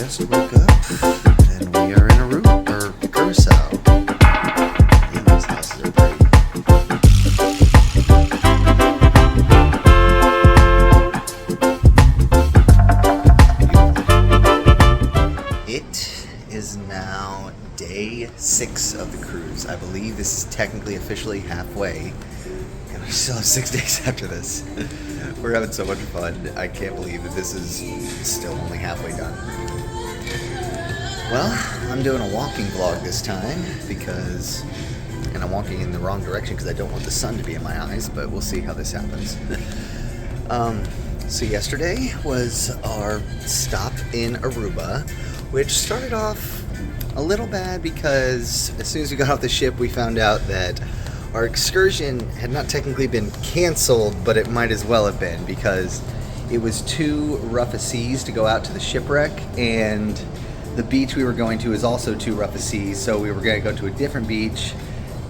just woke up and we are in Aruba, or Curacao. Man, those houses are pretty. It is now day 6 of the cruise. I believe this is technically officially halfway. And we still have 6 days after this. We're having so much fun. I can't believe that this is still only halfway done. Well, I'm doing a walking vlog this time and I'm walking in the wrong direction because I don't want the sun to be in my eyes, but we'll see how this happens. So yesterday was our stop in Aruba, which started off a little bad because as soon as we got off the ship, we found out that our excursion had not technically been canceled, but it might as well have been because it was too rough a seas to go out to the shipwreck, and the beach we were going to is also too rough a seas, so we were going to go to a different beach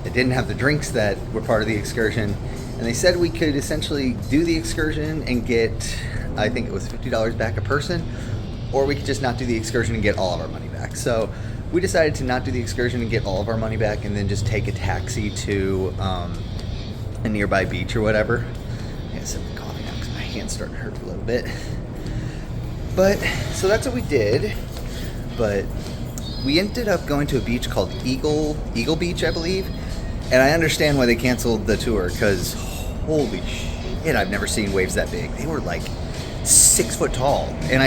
that didn't have the drinks that were part of the excursion. And they said we could essentially do the excursion and get, I think it was $50 back a person, or we could just not do the excursion and get all of our money back. So we decided to not do the excursion and get all of our money back and then just take a taxi to a nearby beach or whatever. I gotta sip the coffee now because my hand's starting to hurt a little bit. But, so that's what we did. But we ended up going to a beach called Eagle Beach, I believe. And I understand why they canceled the tour because holy shit, I've never seen waves that big. They were like 6 foot tall. And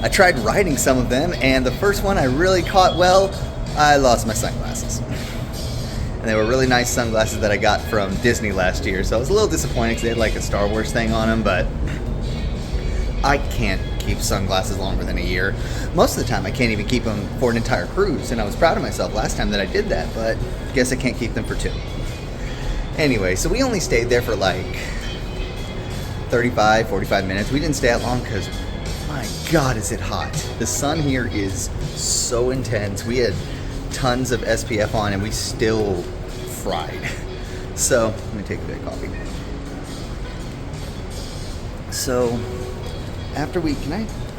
I tried riding some of them, and the first one I really caught well, I lost my sunglasses. And they were really nice sunglasses that I got from Disney last year, so I was a little disappointed because they had like a Star Wars thing on them, but I can't keep sunglasses longer than a year. Most of the time I can't even keep them for an entire cruise, and I was proud of myself last time that I did that, but I guess I can't keep them for 2. Anyway, so we only stayed there for like 35, 45 minutes. We didn't stay that long because my God, is it hot. The sun here is so intense. We had tons of SPF on and we still fried. So, let me take a bit of coffee. So, after we,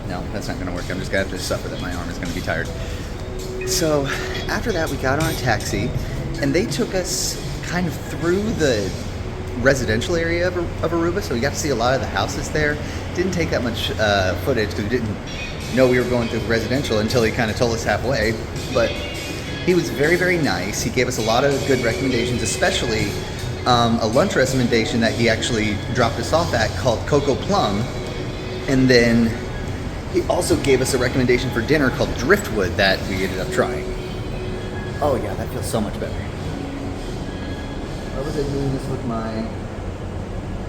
no, that's not gonna work. I'm just gonna have to suffer that my arm is gonna be tired. So, after that, we got on a taxi and they took us kind of through the residential area of Aruba, so we got to see a lot of the houses there. Didn't take that much footage because we didn't know we were going through residential until he kind of told us halfway, but he was very, very nice. He gave us a lot of good recommendations, especially a lunch recommendation that he actually dropped us off at called Coco Plum, and then he also gave us a recommendation for dinner called Driftwood that we ended up trying. Oh yeah, that feels so much better. Why was I doing this with my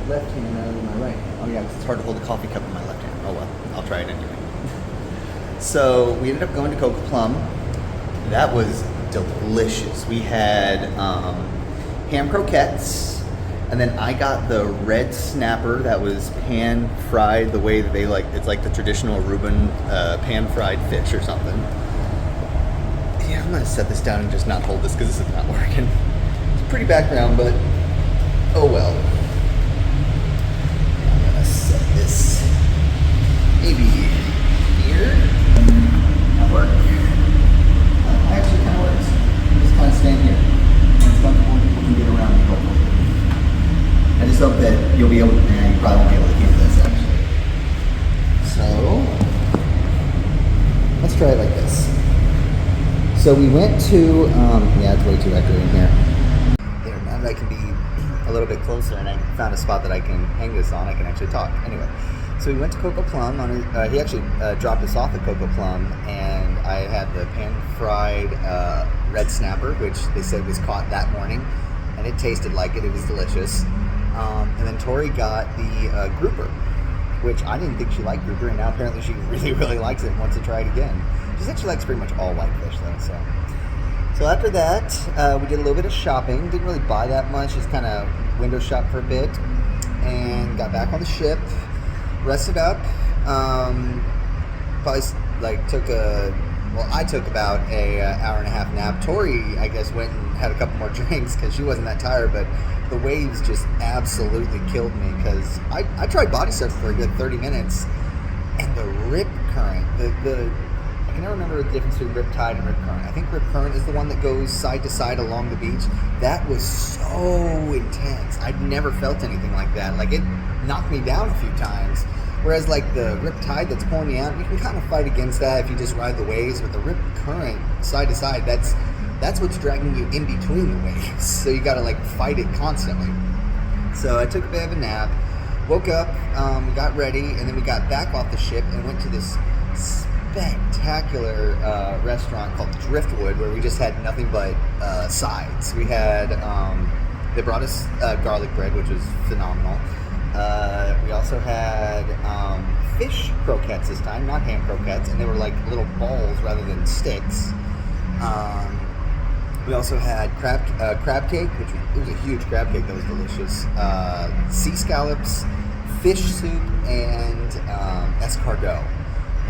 left hand rather than my right hand? Oh yeah, it's hard to hold a coffee cup in my left hand. Oh well, I'll try it anyway. So we ended up going to Coco Plum. That was delicious. We had ham croquettes, and then I got the red snapper that was pan fried the way that they like. It's like the traditional Aruban pan fried fish or something. Yeah, I'm gonna set this down and just not hold this because this is not working. Pretty background, but oh well. I'm gonna set this maybe here. That work? Actually, kind of works. Just kind of stand here. And it's comfortable. People can get around me hopefully. I just hope that you'll be able to. You probably won't be able to hear this actually. So let's try it like this. So we went to. Yeah, it's way too echoey in here. I can be a little bit closer, and I found a spot that I can hang this on. I can actually talk. Anyway, so we went to Coco Plum. He actually dropped us off at Coco Plum, and I had the pan-fried red snapper, which they said was caught that morning, and it tasted like it. It was delicious. And then Tori got the grouper, which I didn't think she liked grouper, and now apparently she really, really likes it and wants to try it again. She said she likes pretty much all whitefish, though, So after that, we did a little bit of shopping. Didn't really buy that much, just kind of window shopped for a bit. And got back on the ship, rested up. Probably I took about a hour and a half nap. Tori, I guess, went and had a couple more drinks because she wasn't that tired, but the waves just absolutely killed me because I tried body surfing for a good 30 minutes, and the rip current, I can can never remember the difference between Riptide and Rip Current. I think Rip Current is the one that goes side to side along the beach. That was so intense. I'd never felt anything like that. Like, it knocked me down a few times. Whereas, like, the Riptide that's pulling me out, you can kind of fight against that if you just ride the waves. But the Rip Current, side to side, that's what's dragging you in between the waves. So you got to, like, fight it constantly. So I took a bit of a nap, woke up, got ready, and then we got back off the ship and went to this spectacular restaurant called Driftwood, where we just had nothing but sides. We had, they brought us garlic bread, which was phenomenal. We also had fish croquettes this time, not ham croquettes, and they were like little balls rather than sticks. We also had crab cake, which it was a huge crab cake that was delicious. Sea scallops, fish soup, and escargot.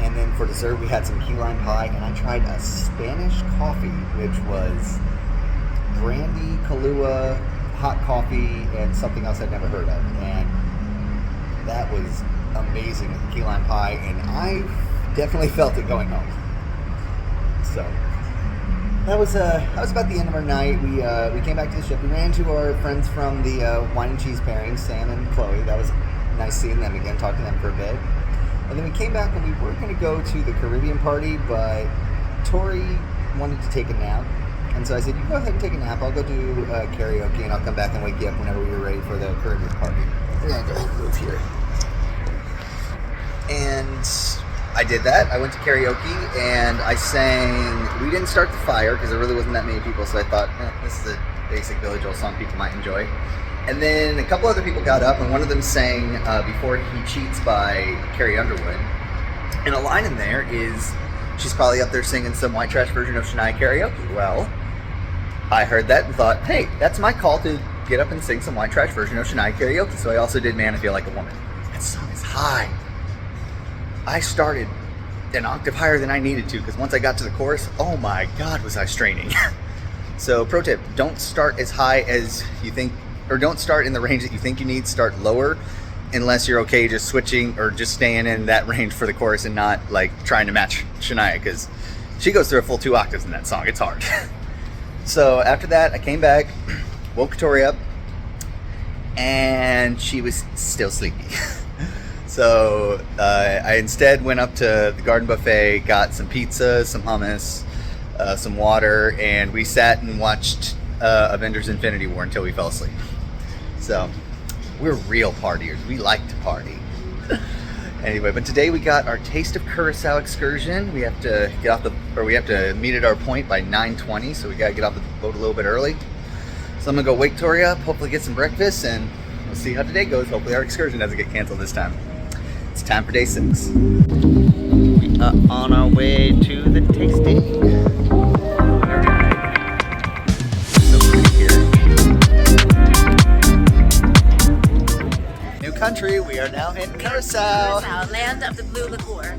And then for dessert, we had some key lime pie, and I tried a Spanish coffee, which was brandy, Kahlua, hot coffee, and something else I'd never heard of. And that was amazing with the key lime pie, and I definitely felt it going home. So that was about the end of our night. We came back to the ship. We ran into our friends from the wine and cheese pairing, Sam and Chloe. That was nice seeing them again, talking to them for a bit. And then we came back and we were going to go to the Caribbean party, but Tori wanted to take a nap. And so I said, you go ahead and take a nap. I'll go do karaoke, and I'll come back and wake you up whenever you're ready for the Caribbean party. We're going to go move here. And I did that. I went to karaoke, and I sang, we didn't start the fire because there really wasn't that many people, so I thought, this is a basic Billy Joel song people might enjoy. And then a couple other people got up, and one of them sang Before He Cheats by Carrie Underwood. And a line in there is, she's probably up there singing some white trash version of Shania karaoke. Well, I heard that and thought, hey, that's my call to get up and sing some white trash version of Shania karaoke. So I also did Man, I Feel Like a Woman. That song is high. I started an octave higher than I needed to, because once I got to the chorus, oh my God, was I straining. So pro tip, don't start as high as you think, or don't start in the range that you think you need. Start lower, unless you're okay just switching or just staying in that range for the chorus and not like trying to match Shania, because she goes through a full 2 octaves in that song. It's hard. So after that, I came back, woke Tori up, and she was still sleepy. So I instead went up to the Garden Buffet, got some pizza, some hummus, some water, and we sat and watched Avengers Infinity War until we fell asleep. So we're real partiers. We like to party. Anyway, but today we got our Taste of Curacao excursion. We have to get off we have to meet at our point by 9:20, so we gotta get off the boat a little bit early. So I'm gonna go wake Tori up, hopefully get some breakfast, and we'll see how today goes. Hopefully our excursion doesn't get canceled this time. It's time for day 6. We are on our way to the tasting. Country. We are now in Curacao. Curacao, land of the blue liqueur.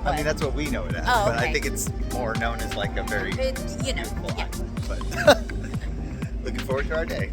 I mean, that's what we know it as, oh, but okay. I think it's more known as like a very beautiful yeah. island. But looking forward to our day.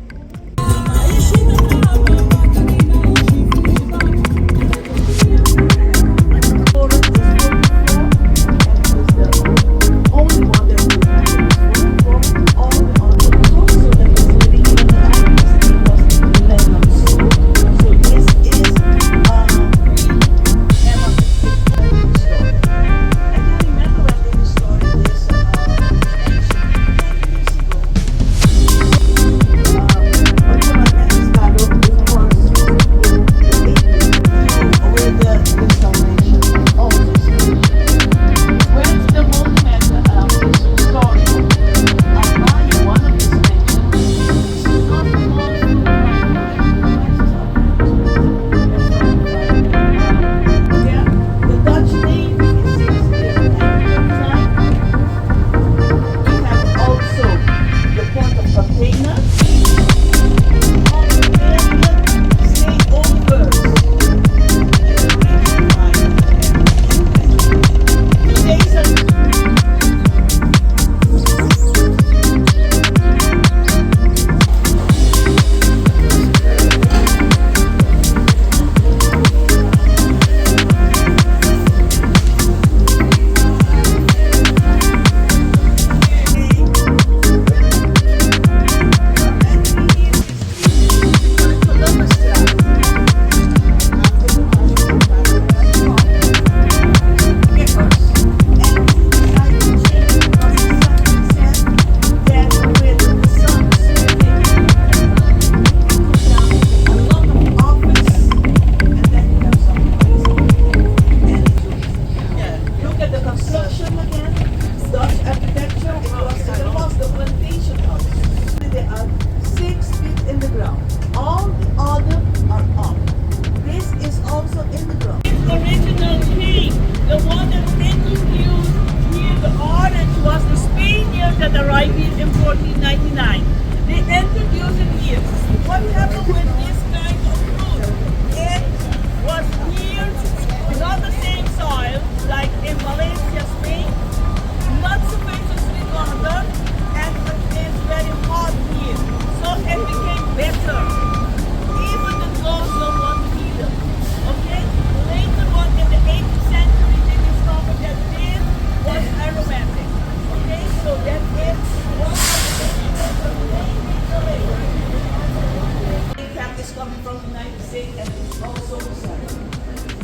and it's also sun.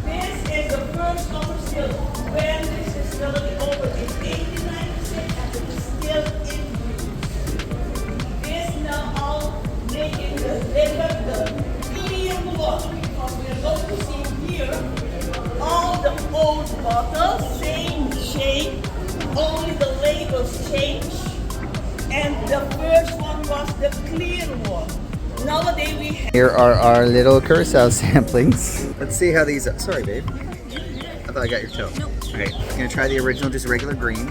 This is the first copper still. When this distillery opened in 1896 and it is still in use. This now all making the liquor the clear water, because we are going to see here all the old bottles, same shape, only the labels change. And the first one was the clear one. Nowadays we have... Here are our little Curacao samplings. Let's see how these are. Sorry, babe. I thought I got your toe. Nope. Okay, I'm gonna try the original, just regular green.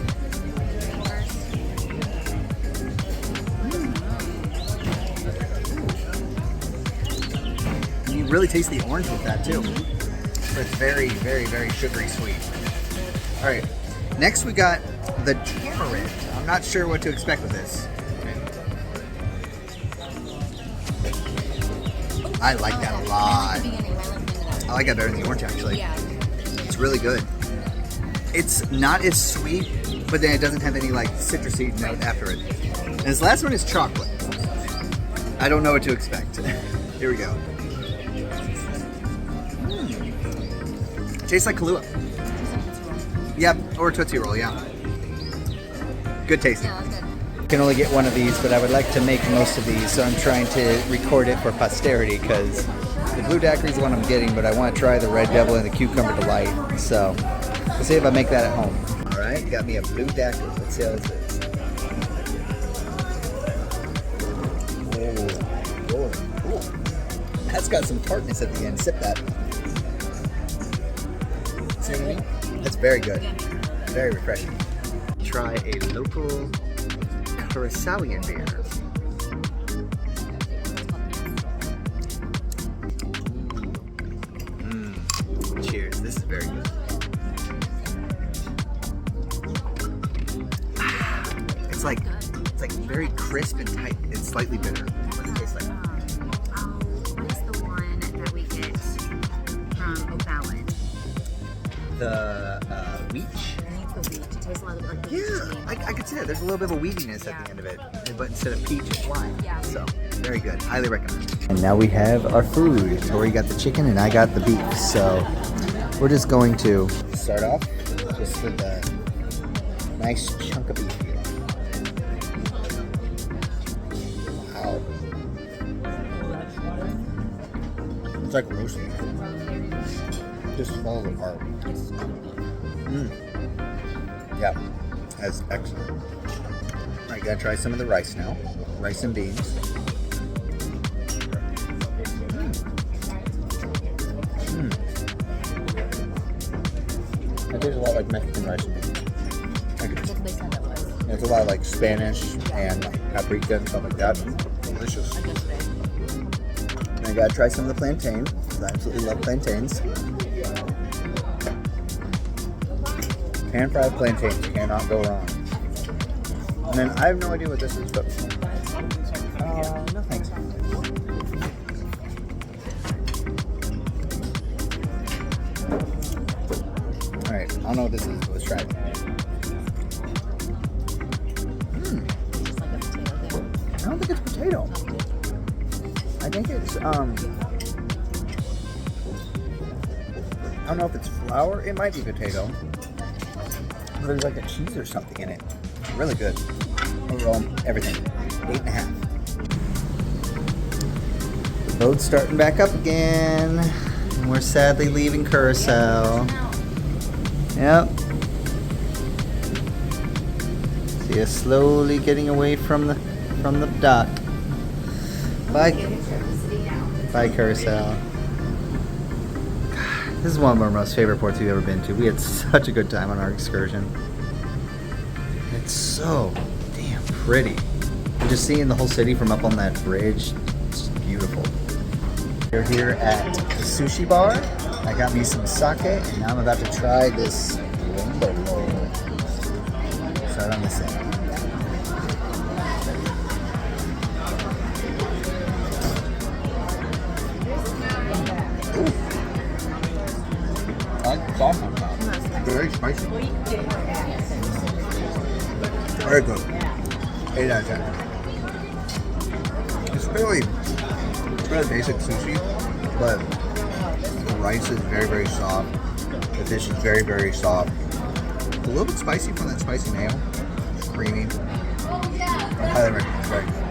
You really taste the orange with that too. It's very, very, very sugary sweet. All right, next we got the tamarind. I'm not sure what to expect with this. I like that a lot. I like that better than the orange actually. Yeah. It's really good. It's not as sweet, but then it doesn't have any like citrusy note after it. And this last one is chocolate. I don't know what to expect. Here we go. Tastes like Kahlua. Yep, or Tootsie Roll, yeah. Good tasting. Yeah, that's good. Can only get one of these, but I would like to make most of these, so I'm trying to record it for posterity because the blue daiquiri is the one I'm getting, but I want to try the red devil and the cucumber delight. So we'll see if I make that at home. All right, got me a blue daiquiri. Let's see how this is. Oh, that's got some tartness at the end. Sip that. See what I mean? That's very good. Very refreshing. Try a local Curacaoian beer. Cheers. This is very good. It's like very crisp and tight. It's slightly bitter. What does it taste like? What is the one that we get from O'Fallon? The wheat. I think it's the wheat. It tastes a lot like the Yeah, I could see that. There's a little bit of a weediness at the end of it, but instead of peach, it's lime. Yeah. So, very good. Highly recommend. And now we have our food. Tori got the chicken and I got the beef. So, we're just going to start off just with a nice chunk of beef here. Wow. It's like roast beef. Just falls apart. Yeah, that's excellent. All right, gotta try some of the rice now. Rice and beans. That tastes a lot like Mexican rice and beans. It's a lot of like Spanish and like paprika and stuff like that. Delicious. And I gotta try some of the plantain, because I absolutely love plantains. Pan-fried plantains, cannot go wrong. And then I have no idea what this is, but no thanks. All right, I don't know what this is, but let's try it. I don't think it's potato. I think it's I don't know if it's flour. It might be potato. There's like a cheese or something in it. Really good. Overall, everything. 8.5. The boat's starting back up again. And we're sadly leaving Curacao. Yep. See us slowly getting away from the dock. Bye. Bye, Curacao. This is one of our most favorite ports we've ever been to. We had such a good time on our excursion. It's so damn pretty. And just seeing the whole city from up on that bridge, it's beautiful. We're here at the sushi bar. I got me some sake, and now I'm about to try this rainbow roll. Start on this end. I like the sauce on top. Very spicy. Very good. 8 out of 10. It's fairly basic sushi, but rice is very, very soft. The fish is very, very soft. A little bit spicy from that spicy mayo. Creamy. I highly recommend it.